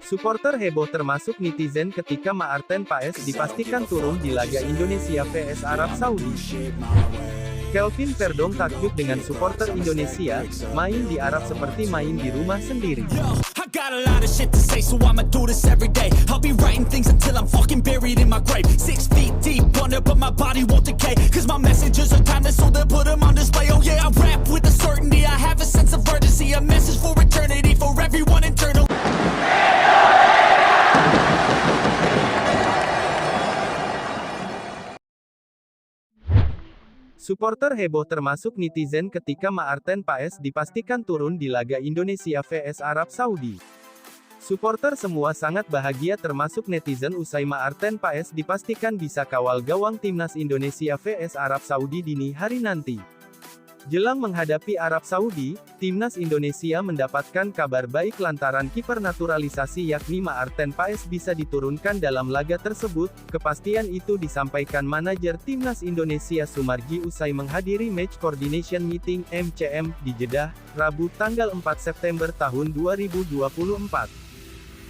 Supporter heboh termasuk netizen ketika Maarten Paes dipastikan turun di laga Indonesia vs Arab Saudi. Kelvin Verdong takjub dengan supporter Indonesia, main di Arab seperti main di rumah sendiri. I got a lot of shit to say, so I'ma do this every day. I'll be writing things until I'm fucking buried in my grave. 6 feet deep under, but my body won't decay. Cause my messages are timeless, so they'll put them on display. Oh yeah, I rap with a certainty, I have a sense of urgency. A message for eternity, for everyone internal. Supporter heboh termasuk netizen ketika Maarten Paes dipastikan turun di laga Indonesia vs Arab Saudi. Supporter semua sangat bahagia termasuk netizen usai Maarten Paes dipastikan bisa kawal gawang timnas Indonesia vs Arab Saudi dini hari nanti. Jelang menghadapi Arab Saudi, timnas Indonesia mendapatkan kabar baik lantaran kiper naturalisasi yakni Maarten Paes bisa diturunkan dalam laga tersebut. Kepastian itu disampaikan manajer timnas Indonesia Sumarji usai menghadiri Match Coordination Meeting (MCM) di Jeddah, Rabu tanggal 4 September tahun 2024.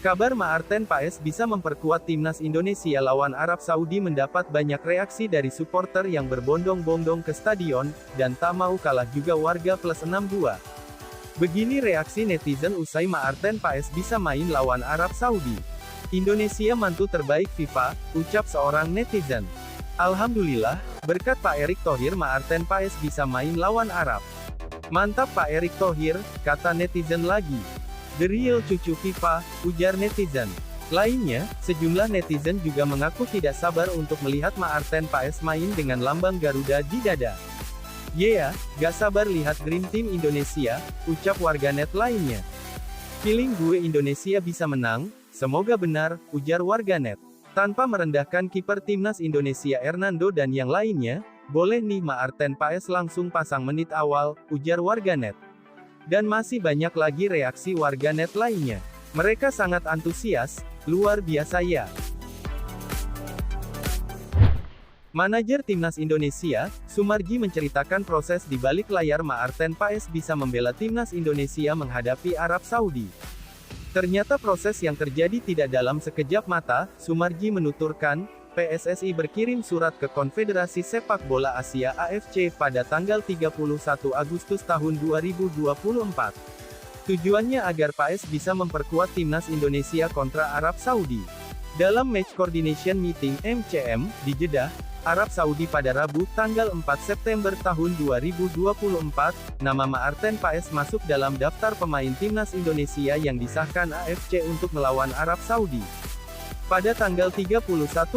Kabar Maarten Paes bisa memperkuat timnas Indonesia lawan Arab Saudi mendapat banyak reaksi dari supporter yang berbondong-bondong ke stadion, dan tak mau kalah juga warga +62. Begini reaksi netizen usai Maarten Paes bisa main lawan Arab Saudi. Indonesia mantu terbaik FIFA, ucap seorang netizen. Alhamdulillah, berkat Pak Erick Thohir Maarten Paes bisa main lawan Arab. Mantap Pak Erick Thohir, kata netizen lagi. The real cucu FIFA, ujar netizen. Lainnya, sejumlah netizen juga mengaku tidak sabar untuk melihat Maarten Paes main dengan lambang Garuda di dada. Yeah, gak sabar lihat Dream Team Indonesia, ucap warganet lainnya. Feeling gue Indonesia bisa menang, semoga benar, ujar warganet. Tanpa merendahkan kiper timnas Indonesia Hernando dan yang lainnya, boleh nih Maarten Paes langsung pasang menit awal, ujar warganet. Dan masih banyak lagi reaksi warganet lainnya. Mereka sangat antusias, luar biasa ya. Manajer timnas Indonesia, Sumarji menceritakan proses di balik layar Maarten Paes bisa membela timnas Indonesia menghadapi Arab Saudi. Ternyata proses yang terjadi tidak dalam sekejap mata, Sumarji menuturkan, PSSI berkirim surat ke Konfederasi Sepak Bola Asia AFC pada tanggal 31 Agustus tahun 2024. Tujuannya agar Paes bisa memperkuat timnas Indonesia kontra Arab Saudi. Dalam Match Coordination Meeting (MCM) di Jeddah, Arab Saudi pada Rabu tanggal 4 September tahun 2024, nama Maarten Paes masuk dalam daftar pemain timnas Indonesia yang disahkan AFC untuk melawan Arab Saudi. Pada tanggal 31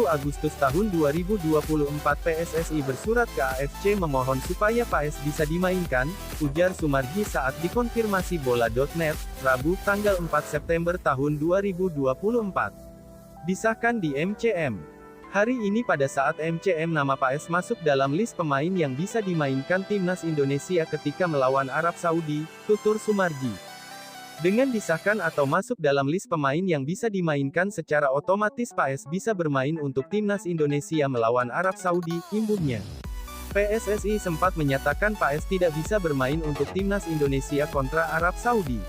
Agustus tahun 2024 PSSI bersurat ke AFC memohon supaya Paes bisa dimainkan, ujar Sumarji saat dikonfirmasi bola.net, Rabu tanggal 4 September tahun 2024. Disahkan di MCM. Hari ini pada saat MCM nama Paes masuk dalam list pemain yang bisa dimainkan timnas Indonesia ketika melawan Arab Saudi, tutur Sumarji. Dengan disahkan atau masuk dalam list pemain yang bisa dimainkan secara otomatis Paes bisa bermain untuk timnas Indonesia melawan Arab Saudi, imbuhnya. PSSI sempat menyatakan Paes tidak bisa bermain untuk timnas Indonesia kontra Arab Saudi.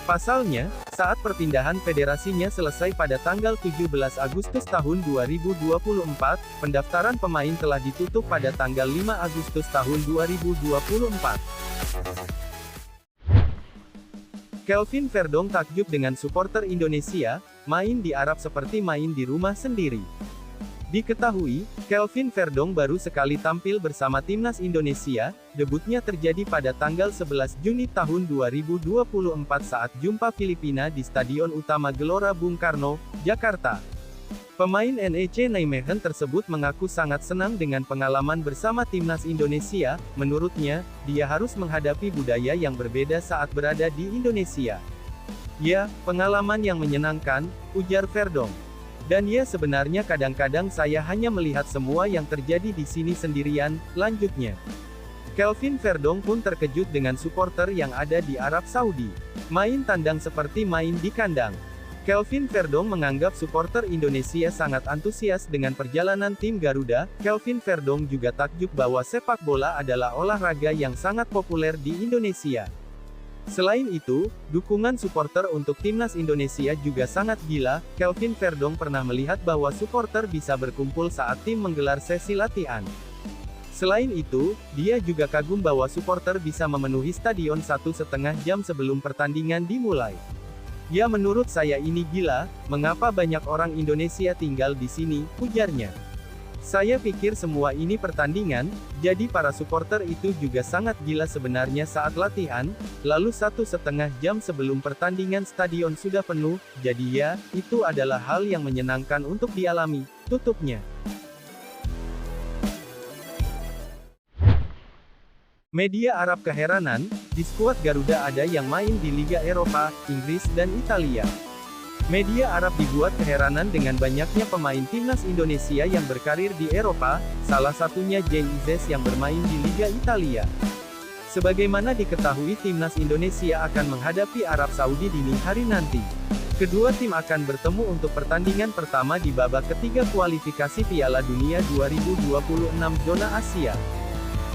Pasalnya, saat perpindahan federasinya selesai pada tanggal 17 Agustus tahun 2024, pendaftaran pemain telah ditutup pada tanggal 5 Agustus tahun 2024. Kelvin Verdong takjub dengan supporter Indonesia, main di Arab seperti main di rumah sendiri. Diketahui, Kelvin Verdong baru sekali tampil bersama timnas Indonesia, debutnya terjadi pada tanggal 11 Juni tahun 2024 saat jumpa Filipina di Stadion Utama Gelora Bung Karno, Jakarta. Pemain NEC Nijmegen tersebut mengaku sangat senang dengan pengalaman bersama timnas Indonesia. Menurutnya, dia harus menghadapi budaya yang berbeda saat berada di Indonesia. Ya, pengalaman yang menyenangkan, ujar Verdong. Dan ya sebenarnya kadang-kadang saya hanya melihat semua yang terjadi di sini sendirian, lanjutnya. Kelvin Verdong pun terkejut dengan supporter yang ada di Arab Saudi. Main tandang seperti main di kandang. Kelvin Verdong menganggap supporter Indonesia sangat antusias dengan perjalanan tim Garuda. Kelvin Verdong juga takjub bahwa sepak bola adalah olahraga yang sangat populer di Indonesia. Selain itu, dukungan supporter untuk timnas Indonesia juga sangat gila. Kelvin Verdong pernah melihat bahwa supporter bisa berkumpul saat tim menggelar sesi latihan. Selain itu, dia juga kagum bahwa supporter bisa memenuhi stadion 1,5 jam sebelum pertandingan dimulai. "Ya, menurut saya ini gila, mengapa banyak orang Indonesia tinggal di sini," ujarnya. "Saya pikir semua ini pertandingan, jadi para supporter itu juga sangat gila sebenarnya saat latihan, lalu 1,5 jam sebelum pertandingan stadion sudah penuh, jadi ya, itu adalah hal yang menyenangkan untuk dialami," tutupnya. Media Arab keheranan, di skuad Garuda ada yang main di Liga Eropa, Inggris dan Italia. Media Arab dibuat keheranan dengan banyaknya pemain timnas Indonesia yang berkarir di Eropa, salah satunya Jay Izzes yang bermain di Liga Italia. Sebagaimana diketahui timnas Indonesia akan menghadapi Arab Saudi dini hari nanti. Kedua tim akan bertemu untuk pertandingan pertama di babak ketiga kualifikasi Piala Dunia 2026 zona Asia.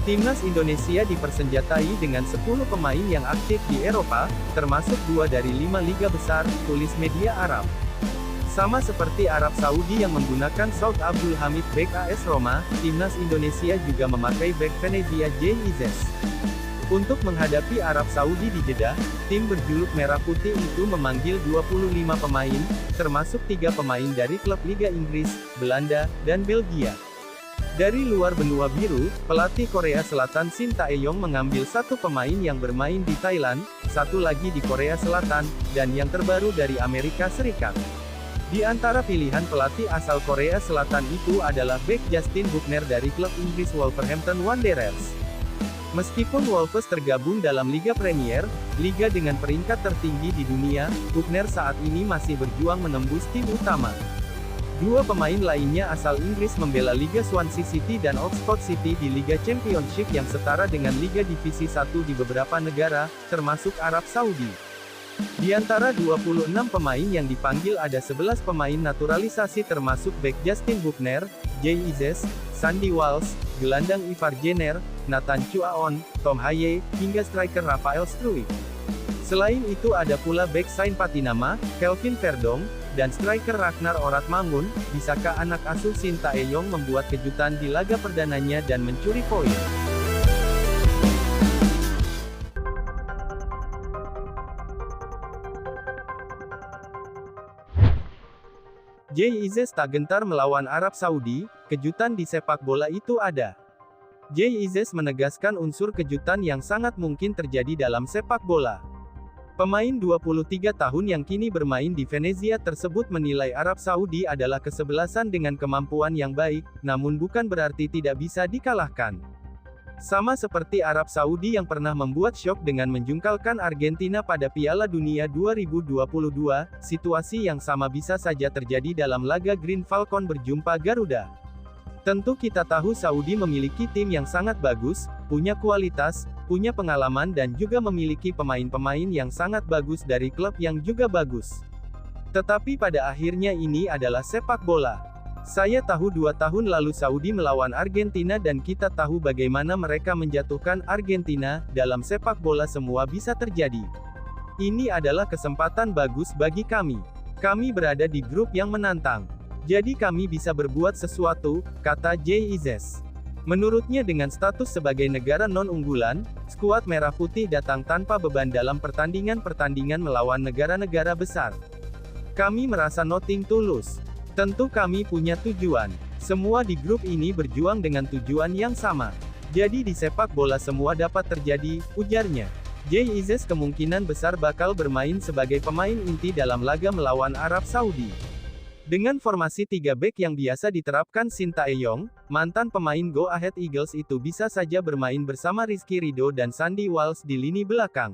Timnas Indonesia dipersenjatai dengan 10 pemain yang aktif di Eropa, termasuk 2 dari 5 liga besar, tulis media Arab. Sama seperti Arab Saudi yang menggunakan Saud Abdul Hamid bek AS Roma, timnas Indonesia juga memakai bek Venezia Jay Izzes. Untuk menghadapi Arab Saudi di Jeddah, tim berjuluk Merah Putih itu memanggil 25 pemain, termasuk 3 pemain dari klub Liga Inggris, Belanda, dan Belgia. Dari luar benua biru, pelatih Korea Selatan Shin Tae-yong mengambil 1 pemain yang bermain di Thailand, 1 lagi di Korea Selatan, dan yang terbaru dari Amerika Serikat. Di antara pilihan pelatih asal Korea Selatan itu adalah bek Justin Buckner dari klub Inggris Wolverhampton Wanderers. Meskipun Wolves tergabung dalam Liga Premier, liga dengan peringkat tertinggi di dunia, Buckner saat ini masih berjuang menembus tim utama. 2 pemain lainnya asal Inggris membela Liga Swansea City dan Oxford City di Liga Championship yang setara dengan Liga Divisi 1 di beberapa negara, termasuk Arab Saudi. Di antara 26 pemain yang dipanggil ada 11 pemain naturalisasi termasuk bek Justin Buckner, Jay Izzes, Sandy Walsh, gelandang Ivar Jenner, Nathan Chuaon, Tom Haye, hingga striker Rafael Struijk. Selain itu ada pula bek Sain Patinama, Kelvin Verdong, dan striker Ragnar Oratmangun. Bisakah anak asuh Shin Tae-yong membuat kejutan di laga perdananya dan mencuri poin? Jay Izzes tak gentar melawan Arab Saudi, kejutan di sepak bola itu ada. Jay Izzes menegaskan unsur kejutan yang sangat mungkin terjadi dalam sepak bola. Pemain 23 tahun yang kini bermain di Venezia tersebut menilai Arab Saudi adalah kesebelasan dengan kemampuan yang baik, namun bukan berarti tidak bisa dikalahkan. Sama seperti Arab Saudi yang pernah membuat syok dengan menjungkalkan Argentina pada Piala Dunia 2022, situasi yang sama bisa saja terjadi dalam laga Green Falcon berjumpa Garuda. Tentu kita tahu Saudi memiliki tim yang sangat bagus, punya kualitas, punya pengalaman dan juga memiliki pemain-pemain yang sangat bagus dari klub yang juga bagus. Tetapi pada akhirnya ini adalah sepak bola. Saya tahu 2 tahun lalu Saudi melawan Argentina dan kita tahu bagaimana mereka menjatuhkan Argentina, dalam sepak bola semua bisa terjadi. Ini adalah kesempatan bagus bagi kami. Kami berada di grup yang menantang. Jadi kami bisa berbuat sesuatu, kata Jay Izzes. Menurutnya dengan status sebagai negara non-unggulan, skuad Merah Putih datang tanpa beban dalam pertandingan-pertandingan melawan negara-negara besar. Kami merasa nothing to lose. Tentu kami punya tujuan. Semua di grup ini berjuang dengan tujuan yang sama. Jadi di sepak bola semua dapat terjadi, ujarnya. Jay Izzes kemungkinan besar bakal bermain sebagai pemain inti dalam laga melawan Arab Saudi. Dengan formasi 3 bek yang biasa diterapkan Shin Tae-yong, mantan pemain Go Ahead Eagles itu bisa saja bermain bersama Rizky Ridho dan Sandy Walsh di lini belakang.